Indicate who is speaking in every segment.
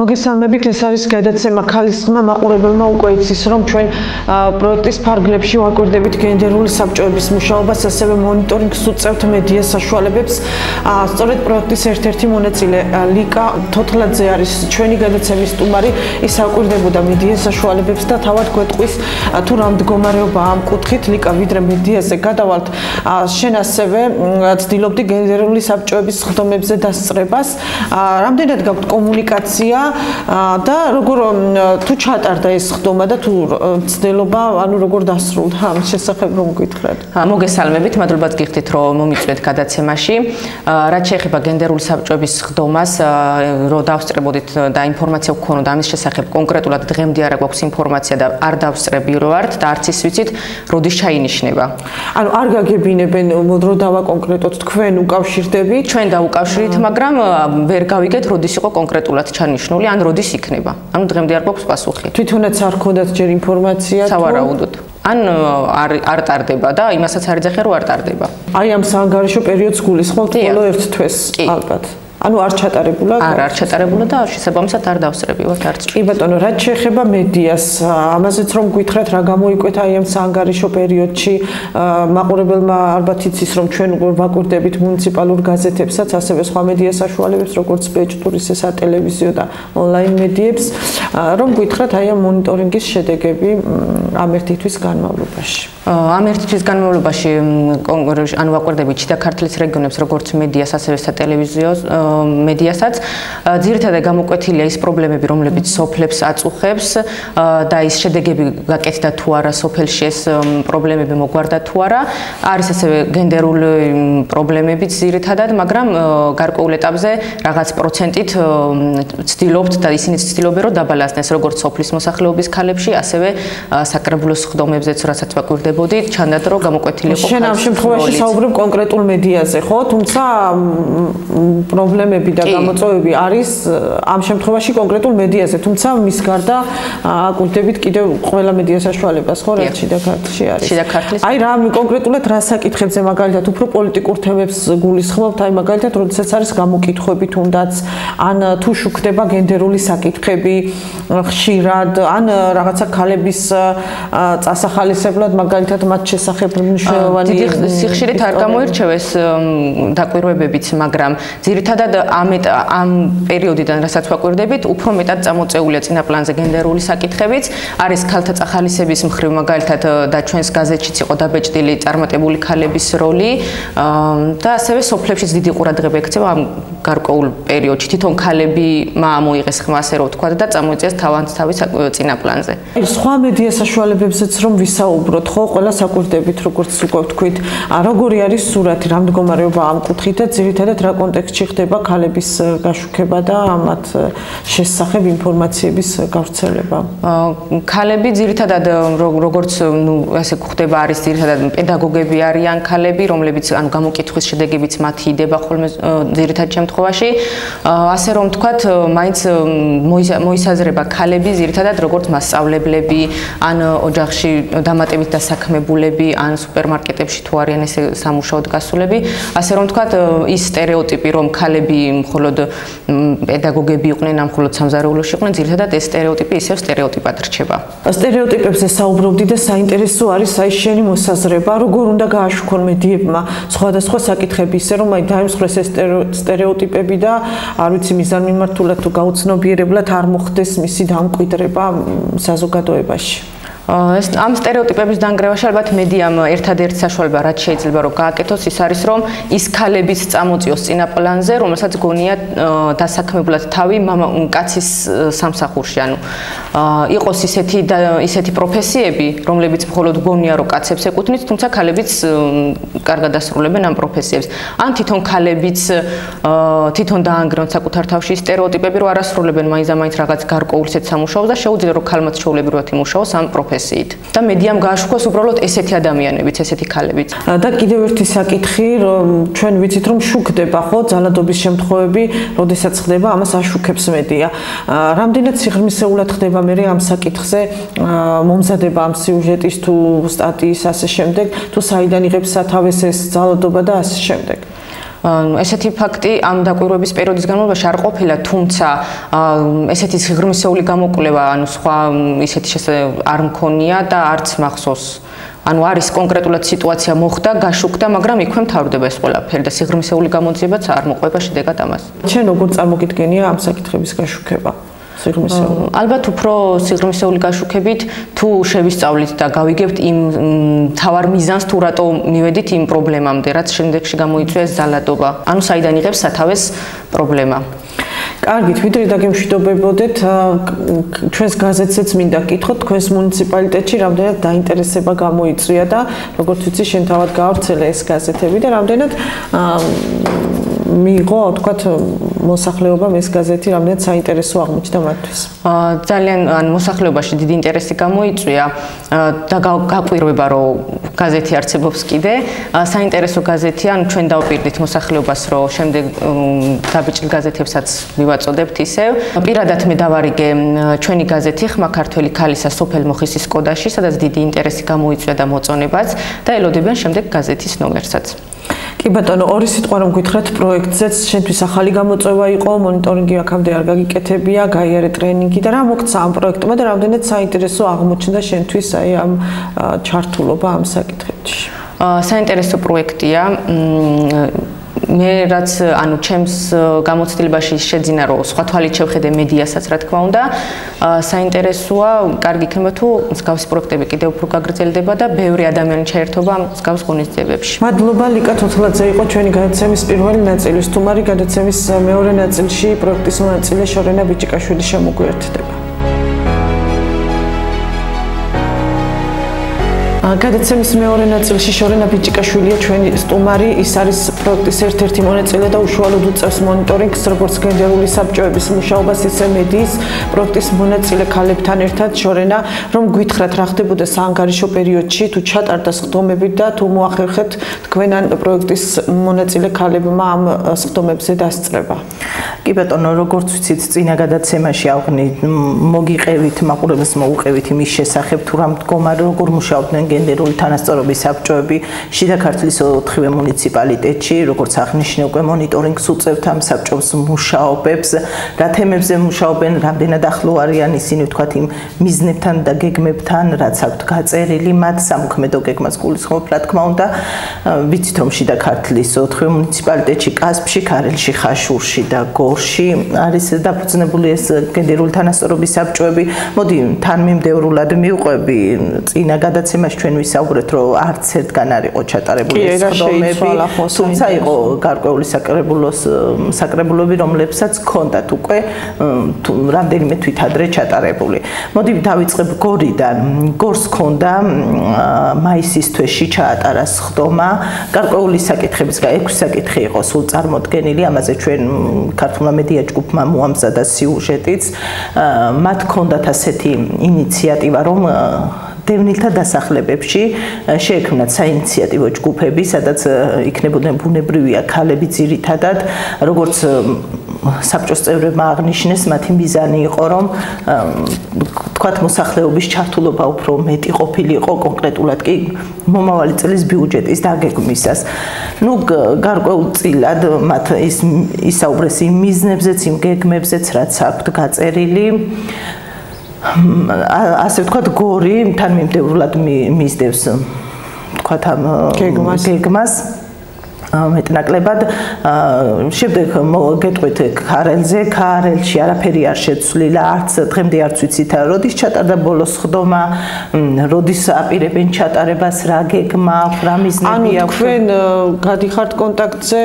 Speaker 1: მოგესალმებით, ეს არის გადაცემა ქალისხმა მაყურებელმა უკვე იცის, რომ ჩვენ პროექტის ფარგლებში ვაკვირდებით გენდერული საბჭოების მუშაობას, ასევე მონიტორინგს უწევთ მედია საშუალებებს. სწორედ პროექტის ერთ-ერთი მონაწილე ლიკა თოთლაძე არის ჩვენი გადაცემის სტუმარი, ის აკვირდებოდა მედია საშუალებებს და თავად გვეტყვის თუ რა მდგომარეობაა ამ კუთხით. ლიკა, ვიდრე მედიაზე გადავალთ, შენ ასევე ცდილობდი გენდერული საბჭოების სხდომებზე დასწრებას. რამდენად გაქვთ კომუნიკაცია და როგორ თუ ჩატარდა ეს ხდომა და თუ ცდილობა, ანუ როგორ დასრულდა ამ შესახებ რომ გითხრათ.
Speaker 2: მოგესალმებით, მადლობად გიხდით რომ მომიწვიეთ გადაცემაში. რაც შეეხება გენდერული საბჭოების ხდომას, რომ დავსწრებოდით და ინფორმაცია გქონოდა ამის შესახებ, კონკრეტულად დღემდე არა გვაქვს ინფორმაცია და არ დავსწრები რო ვართ და არც ის ვიცით, როდის ჩაინიშნება.
Speaker 1: ანუ არ გაგებინებენ რომ დავაკონკრეტოთ, თქვენ უკავშირდებით?
Speaker 2: ჩვენ დავუკავშირით, მაგრამ ვერ გავიგეთ როდის იყო კონკრეტულად ჩანიშნული. ან როდის იქნება. ანუ დღემდე არ გვაქვს პასუხი.
Speaker 1: თვითონაც არ გქონდათ ჯერ ინფორმაცია თუ
Speaker 2: სავარაუდოდ. ან არ ტარდება და იმასაც არ ეძახიან რომ არ ტარდება.
Speaker 1: აი ამ საანგარიშო პერიოდს გულისხმობთ ბოლო ერთ თვეს ალბათ. ანუ არ ჩატარებულა?
Speaker 2: არ ჩატარებულა და შესაბამისად არ დავსწრებივართ არც.
Speaker 1: კი ბატონო, რაც შეეხება მედიას, ამაზეც რომ გითხრათ რა გამოიკვეთა აი ამ საანგარიშო პერიოდში, მაყურებელმა ალბათ იცის რომ ჩვენ ვაკვირდებით მუნიციპალურ გაზეთებსაც, ასევე სხვა მედია საშუალებებს, როგორც ბეჭდურ, ისე სატელევიზიო და ონლაინ მედიებს, რომ გითხრათ აი ამ მონიტორინგის შედეგები ამ ერთი თვის განმავლობაში.
Speaker 2: ამ ერთი თვის განმავლობაში ანუ ვაკვირდებით შიდა ქართლის რეგიონებს, როგორც მედიას, ასევე სატელევიზიო მედიასაც. ძირითადად გამოკვეთილია ის პრობლემები, რომლებიც სოფლებს აწუხებს და ის შედეგები გაკეთდა თუ არა სოფელში, ეს პრობლემები მოგვარდა თუ არა. არის ასევე გენდერული პრობლემებიც ძირითადად, მაგრამ გარკვეულ ეტაპზე რაღაც პროცენტით ცდილობთ და ისინიც ცდილობენ რომ დაბალანსდეს როგორც სოფლის მოსახლეობის ქალებში, ასევე საკრებულოს ხდომებზეც, რასაც ვაკვირდებოდით, ჩანდა რომ გამოკვეთილი იყო.
Speaker 1: შენ ამ შემთხვევაში საუბრობ კონკრეტულ მედიაზე, ხო? თუმცა პრობლემები და გამოწვევები არის ამ შემთხვევაში კონკრეტულ მედიაზე, თუმცა მის გარდა აკვირდებით კიდევ ყველა მედია საშუალებას, ხო, რაც შიდა ქართლში არის.
Speaker 2: შიდა ქართლის.
Speaker 1: აი რა კონკრეტულად რა საკითხებზე მაგალითად უფრო პოლიტიკურ თემებს გულისხმობთ, აი მაგალითად როდესაც არის გამოკითხვები თუნდაც, ან თუ შუქდება გენდერული საკითხები ხშირად, ან რაღაცა ქალების წასახალისებლად მაგალითად მათ შესახებ მნიშვნელოვანი
Speaker 2: დიდი სიხშირით არ გამოირჩევა ეს დაკვირვებებიც, მაგრამ ძირითადად ამ პერიოდიდან რასაც ვაკვირდებით, უფრო მეტად წამოწეულია წინა პლანზე გენდერული საკითხებიც, არის ქალთა წახალისების მხრივ მაგალითად და ჩვენს გაზეთშიც იყო დაბეჭდილი წარმატებული ქალების როლი და ასევე სოფლებშიც დიდი ყურადღება ექცევა ამ გარკვეულ პერიოდში. თვითონ ქალები მოიღეს ხმა, ასე რომ ვთქვა და წამოიწეს თავის წინა პლანზე.
Speaker 1: სხვა მედია საშუალებებზეც რომ ვისაუბროთ, ხო, ყველას აკვირდებით, როგორც უკვე ვთქვით, როგორი არის სურათი, რა მდგომარეობა ამ კუთხით და ძირითადად რა კონტექსტში ხდება ქალების გაშუქება და მათ შესახებ ინფორმაციების გავრცელება.
Speaker 2: ქალები ძირითადად როგორც ასე გვხდება, არის ძირითადად პედაგოგები არიან ქალები, რომლებიც ანუ გამოკითხვის შედეგებიც მათი იდება ხოლმე ძირითად შემთხვევაში. ასე რომ ვთქვათ, მაინც მოისაზრება ქალები ძირითადად როგორც მასწავლებლები, ან ოჯახში დამატებით დასაქმებულები, ან სუპერმარკეტებში თუ არიან ესე სამუშაოდ გასულები. ასე რომ ვთქვათ, ის სტერეოტიპი, რომ ქალები მხოლოდ პედაგოგები იყვნენ, ან მხოლოდ სამზარეულოში იყვნენ, ძირითადად ეს სტერეოტიპი ისევ სტერეოტიპად რჩება.
Speaker 1: სტერეოტიპებზე საუბრობდი და საინტერესო არის აი შენი მოსაზრება, როგორ უნდა გააშუქონ მედიებმა სხვადასხვა საკითხები, ისე რომ აი დაემსხვრეს ეს სტერეოტიპები და არ ვიცი მიზანმიმართულად თუ გაუცნობიერებლად არ მოხდეს მისი დამკვიდრება საზოგადოებაში.
Speaker 2: ამ სტერეოტიპების დანგრევაში ალბათ მედიამ ერთადერთი საშუალება რაც შეიძლება რომ გააკეთოს, ის არის რომ ის ქალებიც წამოწიოს წინა პლანზე, რომელსაც გონია დასაქმებულად თავი კაცის სამსახურში, ანუ იყოს ისეთი პროფესიები, რომლებიც მხოლოდ გონია რომ კაცებს ეკუთვნით, თუმცა ქალებიც კარგად ასრულებენ ამ პროფესიებს. ან თვითონ ქალებიც თვითონ დაანგრევენ საკუთარ თავში სტერეოტიპები, რომ არ ასრულებენ მაინც რაღაც გარკვეულ ისეთ სამუშაოს და შეუძლია რომ ქალმაც ჩვეულებრივად იმუშაოს ამ პროფესიით. და მედიამ გააშუქოს უბრალოდ ესეთი ადამიანებიც, ესეთი ქალებიც.
Speaker 1: და კიდევ ერთი საკითხი, რომ ჩვენ ვიცით რომ შუქდება, ხო, ძალადობის შემთხვევები, როდესაც ხდება, ამას აშუქებს მედია. რამდენად სიღრმისეულად ხდება მე ამ საკითხზე მომზადება ამ სიუჟეტის თუ სტატიის ასე შემდეგ, თუ საიდან იღებს სათავეს ეს ძალადობა და ასე შემდეგ.
Speaker 2: ესეთი ფაქტი ამ დაკვირვების პერიოდის განმავლობაში არ ყოფილა, თუმცა ესეთი სიღრმისეული გამოკვლევა, ანუ სხვა ისეთი არ მქონია და არც მახსოვს. ანუ არის კონკრეტულად სიტუაცია მოხდა, გაშუქდა, მაგრამ იქვე მთავრდება ეს ყველაფერი და სიღრმისეული გამოძიებაც არ მოყვება შედეგად ამას.
Speaker 1: შენ როგორ წარმოგიდგენია ამ საკითხების გაშუქება?
Speaker 2: ალბათ უფრო სიღრმისეული გაშუქებით თუ შევისწავლით და გავიგებთ იმ თავარ მიზანს თუ რატო მივედით იმ პრობლემამდე, რაც შემდეგში გამოიწვია ეს ზალადობა. ანუ საიდან იღებს სათავეს პრობლემა.
Speaker 1: კარგით, ვიდრე დაგემშვიდობებოდეთ, ჩვენს გაზეთსაც მინდა გკითხოთ, თქვენს მუნიციპალიტეტში რამდენად დაინტერესება გამოიწვია და როგორც ვიცი, შენ თავად გაავრცელე ეს გაზეთები და რამდენად მიიღო, თქვათ, მოსახლეობამ ეს გაზეთი რამდენად საინტერესო აღმოჩნდა მათთვის.
Speaker 2: ძალიან მოსახლეობაში დიდი ინტერესი გამოიწვია და გაყვირვება, რომ გაზეთი არსებობს კიდე. საინტერესო გაზეთია, ანუ ჩვენ დავპირდით მოსახლეობას, რომ შემდეგ დაბეჭდილ გაზეთებსაც მივაწოდებთ ისევ. პირადად მე დავარიგე ჩვენი გაზეთი ხმა ქართველი ქალისა სოფელ მოხისის კოდაში, სადაც დიდი ინტერესი გამოიწვია და მოწონებაც და ელოდებიან შემდეგ გაზეთის ნომერსაც.
Speaker 1: კი ბატონო, ორი სიტყვა რომ გითხრათ პროექტზეც, შენთვის ახალი გამოწვევა იყო, მონიტორინგი აქამდე არ გაგიკეთებია, გაიარე ტრენინგი და რა მოგცა ამ პროექტმა და რამდენად საინტერესო აღმოჩნდა შენთვის აი ამ ჩართულობა ამ საკითხებში?
Speaker 2: საინტერესო პროექტია. მე რაც ანუ ჩემს გამოცდილებაში შეძინა რომ სხვა თვალით შევხედე მედიასაც რა თქმა უნდა საინტერესოა კარგი იქნება თუ მსგავსი პროექტები კიდევ უფრო გაგრძელდება და ბევრი ადამიანი ჩაერთობა მსგავს ღონისძიებებში.
Speaker 1: მადლობა ლიკა თოთლაძე იყო ჩვენი გადაცემის პირველი ნაწილი. სტუმარი გადაცემის მეორე ნაწილში პროექტის მონაწილე შორენა ბიჭიკაშვილი შემოგვიერთდება. გადაცემის მეორე ნაწილში შორენა ბიჭიკაშვილია ჩვენი სტუმარი, ის არის პროექტის ერთ-ერთი მონაწილე და უშუალოდ უწევს მონიტორინგს როგორც გენდერული საბჭოების მუშაობას, ისე მედიის პროექტის მონაწილე ქალებთან ერთად. შორენა, რომ გითხრათ რა ხდებოდა საანგარიშო პერიოდში, თუ ჩატარდა სხდომები და თუ მოახერხეთ თქვენ ან პროექტის მონაწილე ქალებმა ამ სხდომებზე დასწრება.
Speaker 3: კი ბატონო, როგორც ვიცით, წინა გადაცემაში მოგიყევით, მაყურებელს მოუყევით იმის შესახებ, თუ რა მდგომარე როგორ მუშაობდნენ გენდერული თანასწორობის საბჭოები შიდა ქართლის 4-ვე მუნიციპალიტეტში, როგორც აღნიშნე უკვე მონიტორინგს უწევთ ამ საბჭოს მუშაობებს, რა თემებზე მუშაობენ, რამდენად ახლო არიან ისინი ვთქვათ იმ მიზნებთან და გეგმებთან, რაც აქვთ გაწერილი მათ სამოქმედო გეგმას გულისხმობ, რა თქმა უნდა, ვიცით რომ შიდა ქართლის 4-ვე მუნიციპალიტეტში, კასპში, ქარელში, ხაშურში და გორში არის დაფუძნებული ეს გენდერული თანასწორობის საბჭოები. მოდი თანმიმდევრულად მივყვები წინა გადაცემაში ჩვენ ვისაუბრეთ, რომ არც ერთგან არ იყო ჩატარებული ეს სხდომები, თუმცა იყო გარკვეული საკრებულოები, რომლებსაც ჰქონდათ უკვე რამდენიმე თვით ადრე ჩატარებული. მოდი დავიწყებ გორიდან. გორს ჰქონდა მაისის თვეში ჩაატარა სხდომა, გარკვეული საკითხების 6 საკითხი იყო სულ წარმოდგენილი, ამაზე ჩვენ ქართულმა მედია ჯგუფმა მოამზადა სიუჟეტიც. მათ ჰქონდათ ასეთი ინიციატივა, რომ დევნილთა დასახლებებში შეექმნათ საინიციატივო ჯგუფები, სადაც იქნებოდნენ ბუნებრივია ქალები ძირითადად, როგორც საბჭოს წევრებმა აღნიშნეს, მათი მიზანი იყო, რომ თქვათ მოსახლეობის ჩართულობა უფრო მეტი ყოფილიყო, კონკრეტულად კი მომავალი წლის ბიუჯეტის დაგეგმვისას. ნუ გარკვეულწილად მათ ისაუბრეს იმ მიზნებზეც, იმ გეგმებზეც, რაც აქვთ გაწერილი. ასე ვთქვათ, გორი თანმიმდევრულად მისდევს ვთქვათ ამ გეგმას მეტნაკლებად. შემდეგ მოგეტყვით ქარელზე, ქარელში არაფერი არ შეცვლილა, არც დღემდე არც ვიცით, როდის ჩატარდა ბოლო სხდომა, როდის აპირებენ ჩატარებას, რა გეგმა აქვს, რა მიზნები აქვს. ანუ
Speaker 1: თქვენ გადიხართ კონტაქტზე?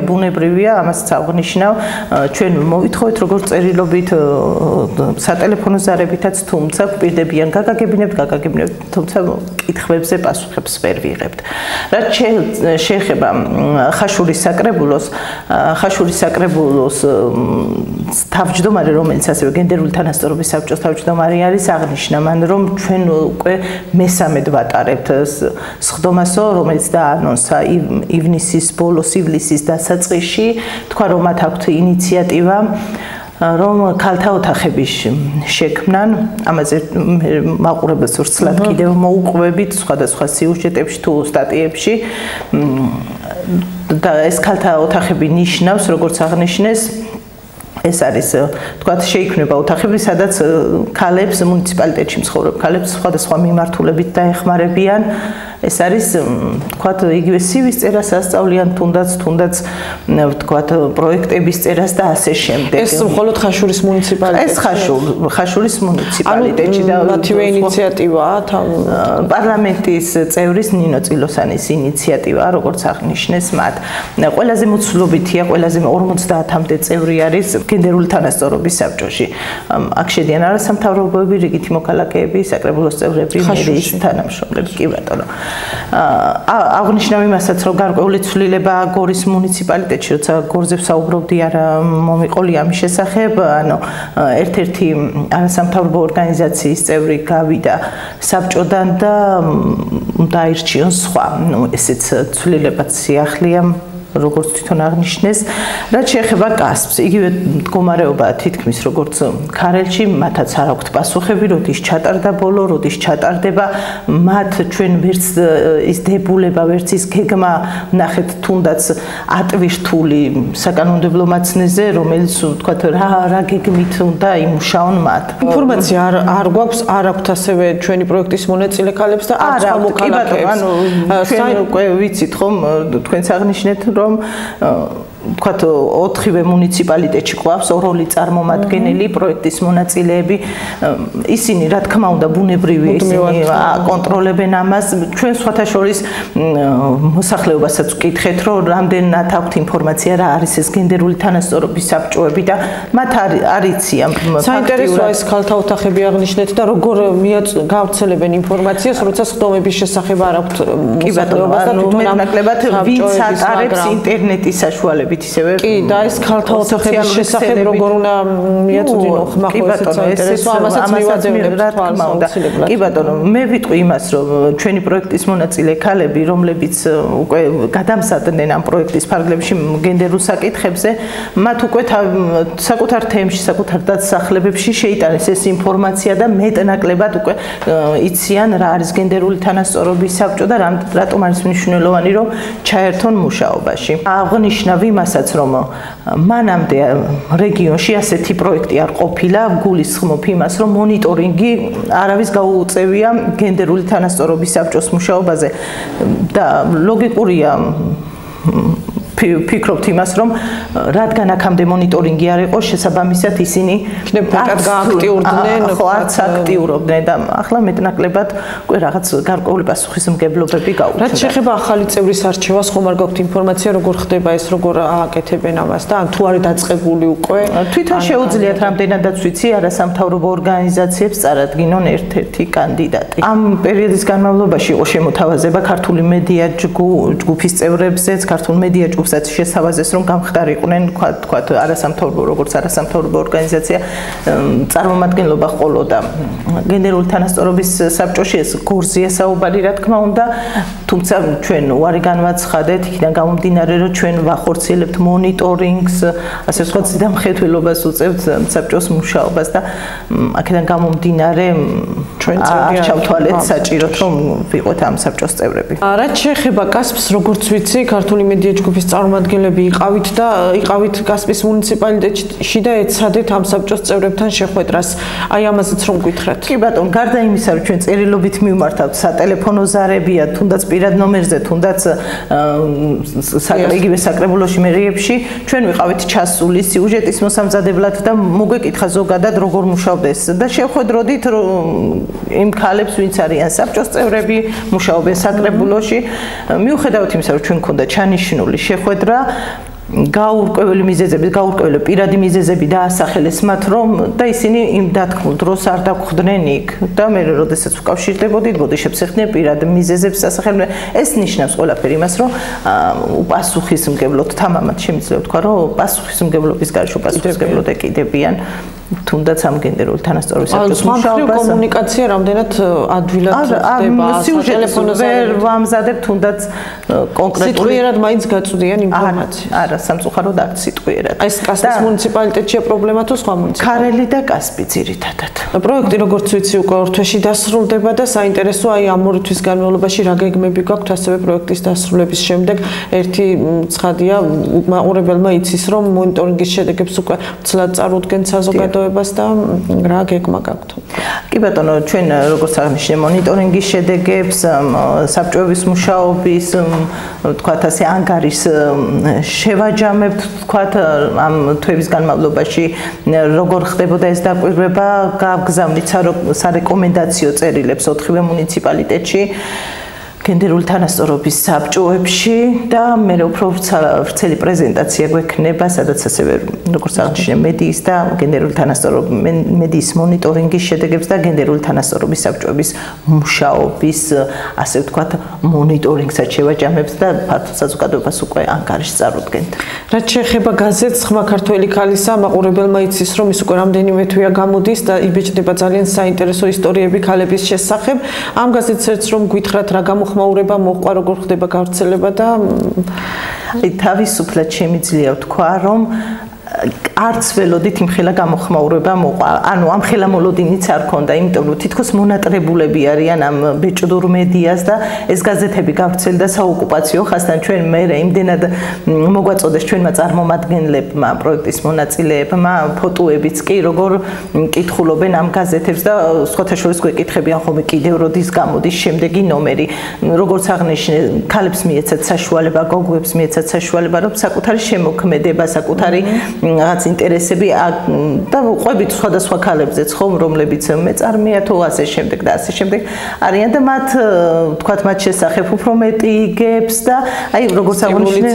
Speaker 3: ბუნებრივია, ამასაც აღნიშნავ. ჩვენ მოვითხოვეთ როგორც წერილობით, სატელეფონო ზარებითაც, თუმცა გვპირდებიან გაგაგებინებთ, თუმცა კითხვებზე პასუხებს ვერ ვიღებთ. რაც შეეხება ხაშურის საკრებულოს თავმჯდომარე, რომელიც ასევე გენდერული თანასწორობის საბჭოს თავმჯდომარე არის, აღნიშნა მან, რომ ჩვენ უკვე მესამედ ვატარებთ სხდომასო, რომელიც დაანონსა ივნისის ბოლოს, ივლისის დასაწყისში, თქვა რომ მათ აქვთ ინიციატივა რომ ქალთა ოთახების შექმნან, ამაზე მაყურებელს ვრცლად კიდევ მოუყვებით სხვადასხვა სიუჟეტებში თუ სტატიებში და ეს ქალთა ოთახები ნიშნავს, როგორც აღნიშნეს, ეს არის თქვათ შეიქმნება ოთახები, სადაც ქალებს მუნიციპალიტეტში მცხოვრებ ქალებს სხვადასხვა მიმართულებით დაეხმარებიან. ეს არის თქვათ იგივე სივის წერას ასწავლიან, თუნდაც თქვათ პროექტების წერას და ასე შემდეგ.
Speaker 1: ეს მხოლოდ ხაშურის მუნიციპალიტეტში.
Speaker 3: ეს ხაშურის მუნიციპალიტეტში და
Speaker 1: მათივე ინიციატივაა,
Speaker 3: პარლამენტის წევრის ნინო წილოსანის ინიციატივაა, როგორც აღნიშნეს მათ. ყველაზე მოცულობითია, ყველაზე 50-მდე წევრი არის გენდერული თანასწორობის საბჭოში. აქ შედიან არასამთავრობოები, რიგითი მოქალაქეები, საკრებულოს წევრები, მერიის თანამშრომლები, კი ბატონო. აღნიშნავ იმასაც, რომ გარკვეული ცვლილება გორის მუნიციპალიტეტში, როცა გორზე ვსაუბრობდი, არა მომიყოლია ამის შესახებ, ანუ ერთ-ერთი არასამთავრობო ორგანიზაციის წევრი გავიდა საბჭოდან და დაირჩიონ სხვა. ესეც ცვლილებაც სიახლეა, როგორც თვითონ აღნიშნეს, რაც შეეხება კასპს, იგივე მდგომარეობაა თითქმის როგორც ქარელში, მათაც არ აქვთ პასუხები, როდის ჩატარდა ბოლო, როდის ჩატარდება, მათ ჩვენ ვერც ის დებულება, ვერც ის გეგმა ნახეთ თუნდაც ატვირთული საკანონმდებლო მაცნეზე, რომელიც თქვათ რა გეგმით უნდა იმუშაონ მათ.
Speaker 1: ინფორმაცია არ გვაქვს, არ აქვთ ასევე ჩვენი პროექტის მონაწილე ქალებს და არც მოქალაქეებს.
Speaker 3: ანუ ჩვენ უკვე ვიცით ხომ, თქვენც აღნიშნეთ, რომ თქვათ 4-ვე მუნიციპალიტეტში ყავს ოროლი წარმომადგენელი პროექტის მონაწილეები. ისინი რა თქმა უნდა ბუნებრივია, ისინი აკონტროლებენ ამას. ჩვენ სხვათა შორის მოსახლეობასაც ვკითხეთ, რომ რამდენად აქვთ ინფორმაცია რა არის ეს გენდერული თანასწორობის საბჭოები და მათ არ იციან.
Speaker 1: საინტერესოა ეს ქალთა ოთახები აღნიშნეთ და როგორ გავრცელებენ ინფორმაციას, როცა სხდომების შესახებ არ აქვთ მოსახლეობას და თვითონ ამ
Speaker 3: ნაკლებად ვინც ატარებს ინტერნეტის საშუალებით ისევე.
Speaker 1: კი, და ეს ქალთა ოთახების შესახებ როგორ უნდა მიაწვდინო ხმახო ესეც საინტერესოა, ამასაც მივაძევნებთ თვალსაჩინებლად.
Speaker 3: კი ბატონო, მე ვიტყვი იმას, რომ ჩვენი პროექტის მონაწილე ქალები, რომლებიც უკვე გადამსადდნენ ამ პროექტის ფარგლებში გენდერულ საკითხებზე, მათ უკვე საკუთარ თემში, საკუთარ დასახლებებში შეიტანეს ეს ინფორმაცია და მეტნაკლებად უკვე იციან რა არის გენდერული თანასწორობის საბჭო და რატომ არის მნიშვნელოვანი რომ ჩაერთონ მუშაობაში. აღნიშნავ იმასაც, რომ მანამდე რეგიონში ასეთი პროექტი არ ყოფილა, გულისხმობ იმას, რომ მონიტორინგი არავის გაუწევია გენდერული თანასწორობის საბჭოს მუშაობაზე და ლოგიკურია ფიქრობთ იმას, რომ რადგან აქამდე მონიტორინგი არ იყო, შესაბამისად ისინი
Speaker 1: მეტად გააქტიურდნენ,
Speaker 3: ხო, არც აქტიურობდნენ და ახლა მეტნაკლებად უკვე რაღაც გარკვეული პასუხისმგებლობები გაუწევთ.
Speaker 1: რაც შეეხება ახალი წევრის არჩევას, ხომ არ გაქვთ ინფორმაცია, როგორ ხდება ეს, როგორ ააკეთებენ ამას და თუ არის დაწყებული უკვე?
Speaker 3: თვითონ შეუძლიათ რამდენადაც ვიცი, არასამთავრობო ორგანიზაციებს წარადგინონ ერთ-ერთი კანდიდატი. ამ პერიოდის განმავლობაში იყო შემოთავაზება ქართული მედია ჯგუფის წევრებზეც, ქართულ მედია ჯგუფს შესთავაზეს, რომ გამხდარიყვნენ, თქვათ, არასამთავრობო, როგორც არასამთავრობო ორგანიზაცია, წარმომადგენლობა ყოლოდა გენდერული თანასწორობის საბჭოში, ეს გორზია საუბარი, რა თქმა უნდა, თუმცა ჩვენ უარი განვაცხადეთ, იქიდან გამომდინარე, რომ ჩვენ ვახორციელებთ მონიტორინგს, ასე ვთქვათ, ზედამხედველობას უწევთ საბჭოს მუშაობას და აქედან გამომდინარე, ჩვენ არ ჩავთვალეთ საჭიროდ, რომ ვიყოთ ამ საბჭოს წევრები.
Speaker 1: რაც შეეხება კასპს, როგორც ვიცი, ქართული მედია ჯგუფის წარმომადგენლები იყავით კასპის მუნიციპალიტეტში და ეცადეთ ამ საბჭოს წევრებთან შეხვედრას. აი ამაზეც რომ გითხრათ.
Speaker 3: კი ბატონო, გარდა იმისა, რომ ჩვენ წერილობით მივმართავთ სატელეფონო ზარებია, თუნდაც პირად ნომერზე, თუნდაც იგივე საკრებულოში მერიებში, ჩვენ ვიყავით ჩასული სიუჟეტის მოსამზადებლად და მოგვეკითხა ზოგადად როგორ მუშაობდეს და შევხვედროდით იმ ქალებს, ვინც არიან საბჭოს წევრები, მუშაობენ საკრებულოში. მიუხედავად იმისა, რომ ჩვენ გქონდა ჩანიშნული შეხვედრა, გაურკვეველი მიზეზები, გაურკვეველი პირადი მიზეზები დაასახელეს მათ, რომ და ისინი იმ დათქმულ დროს არ დაგხვდნენ იქ და მე როდესაც ვკავშირდებოდით, ბოდიშებს ეხდნენ პირად მიზეზებს ასახელებდნენ. ეს ნიშნავს ყველაფერი იმას, რომ უპასუხისმგებლოდ თამამად შემიძლია ვთქვა, რომ პასუხისმგებლობის გარეშე პასუხისმგებლოდ ეკიდებიან თუნდაც ამ გენდერული თანასწორობის საბჭოს
Speaker 1: მუშაობას კომუნიკაცია რამდენად ადვილად ხდება
Speaker 3: სიუჟეტზე ვერ ვამზადებ თუნდაც კონკრეტული
Speaker 1: სიტყვიერად მაინც გაწვდიან ინფორმაცია
Speaker 3: არა სამწუხაროდ არ სიტყვიერად
Speaker 1: ეს კასპის მუნიციპალიტეტშია პრობლემა თუ სხვა მუნიციპალიტეტი
Speaker 3: ქარელი და კასპი ძირითადად
Speaker 1: პროექტი როგორც ვიცი უკვე ორ თვეში დასრულდება და საინტერესოა აი ამ ორი თვის განმავლობაში რა გეგმები გაქვთ ასევე პროექტის დასრულების შემდეგ ერთი ცხადია მაყურებელმა იცის რომ მონიტორინგის შედეგებს უკვე ცლად წარუდგენ საზოგადოებას და რა გეგმა გაქვთ
Speaker 3: კი ბატონო ჩვენ როგორც აღნიშნე მონიტორინგის შედეგებს საბჭოების მუშაობის თქვათ ასე ანგარის შევაჯამებთ თქვათ ამ თვეების განმავლობაში როგორ ხდებოდა ეს დაკვირვება გავგზავნით სარეკომენდაციო წერილებს 4-ვე მუნიციპალიტეტში გენდერული თანასწორობის საბჭოებში და მე უფრო ვრცელი პრეზენტაცია გვექნება, სადაც ასევე როგორც აღნიშნე მედიის და გენდერული თანასწორობის მედიის მონიტორინგის შედეგებს და გენდერული თანასწორობის საბჭოების მუშაობის, ასე ვთქვათ, მონიტორინგსაც შევაჯამებთ და ფართო საზოგადოებას უკვე ანგარიშს წარუდგენთ.
Speaker 1: რაც შეეხება გაზეთს ხმა ქართველი ქალისა, მაყურებელმა იცის რომ ის უკვე რამდენიმე თვეა გამოდის და იბეჭდება ძალიან საინტერესო ისტორიები ქალების შესახებ. ამ გაზეთს ერთ რომ გითხრათ რა გამოხმაურება მოყვა როგორ ხდება გავრცელება და
Speaker 3: თავისუფლად შემიძლია ვთქვა რომ არც ველოდით იმხელა გამოხმაურება მოყვა. ანუ ამ ხელა მოლოდინიც არ ქონდა, იმიტომ რომ თითქოს მონატრებულები არიან ამ ბეჭდურ მედიას და ეს გაზეთები გავრცელდა საოკუპაციო ხასთან ჩვენ მე იმდენად მოგვაწოდეს ჩვენმა წარმომადგენლებმა, პროექტის მონაწილეებმა, ფოტოებიც კი როგორ კითხულობენ ამ გაზეთებს და სხვათა შორის გვეკითხებიან ხოლმე კიდევ როდის გამოდის შემდეგი ნომერი. როგორც აღნიშნე, ქალებს მიეცათ საშუალება, გოგოებს მიეცათ საშუალება, რომ საკუთარი შემოქმედება, საკუთარი რაღაც ინტერესები და ყვებით სხვადასხვა ქალებზეც ხომ რომლებიც მეწარმეა თუ ასე შემდეგ და ასე შემდეგ არიან და მათ თქვათ მათ შესახებ უფრო მეტი იგებს და აი როგორც აღნიშნე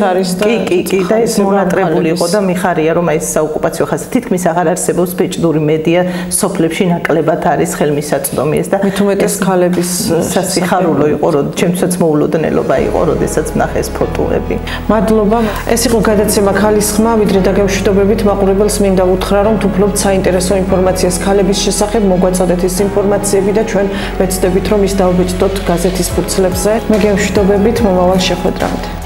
Speaker 3: კი და ეს მონატრებული იყო და მიხარია რომ აი საოკუპაციო ხაზი თითქმის აღარ არსებობს ბეჭდური მედია სოფლებში ნაკლებად არის ხელმისაწვდომი ეს და
Speaker 1: მით უმეტეს ქალების
Speaker 3: სასიხარულო იყო რომ ჩემთვისაც მოულოდნელობა იყო როდესაც ვნახე ეს ფოტოები.
Speaker 1: მადლობა. ეს იყო გადაცემა ქალის ხმა, ვიდრე დაგემშვიდობებით მაყურებელს მინდა უთხრა რომ თუ ფლობთ საინტერესო ინფორმაციას ქალების შესახებ მოგვაწოდეთ ეს ინფორმაციები და ჩვენ ვეცდებით რომ ის დავბეჭდოთ გაზეთის ფურცლებზე. მე გემშვიდობებით მომავალ შეხვედრამდე.